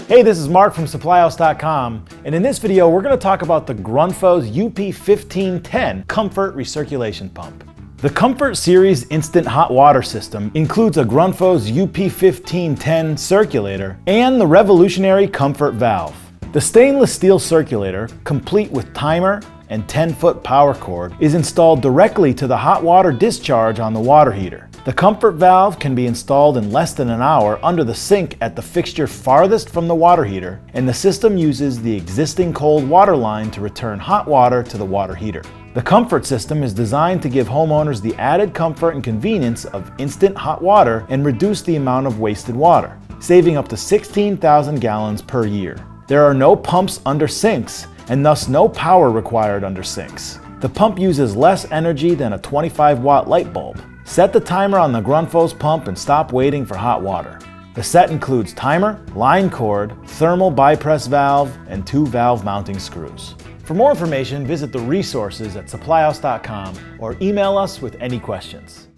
Hey, this is Mark from supplyhouse.com, and in this video we're going to talk about the Grundfos UP15-10 Comfort Recirculation Pump. The Comfort Series Instant Hot Water System includes a Grundfos UP15-10 circulator and the revolutionary Comfort valve. The stainless steel circulator, complete with timer and 10-foot power cord, is installed directly to the hot water discharge on the water heater. The Comfort valve can be installed in less than an hour under the sink at the fixture farthest from the water heater, and the system uses the existing cold water line to return hot water to the water heater. The Comfort system is designed to give homeowners the added comfort and convenience of instant hot water and reduce the amount of wasted water, saving up to 16,000 gallons per year. There are no pumps under sinks, and thus no power required under sinks. The pump uses less energy than a 25-watt light bulb. Set the timer on the Grundfos pump and stop waiting for hot water. The set includes timer, line cord, thermal bypass valve, and 2 valve mounting screws. For more information, visit the resources at supplyhouse.com or email us with any questions.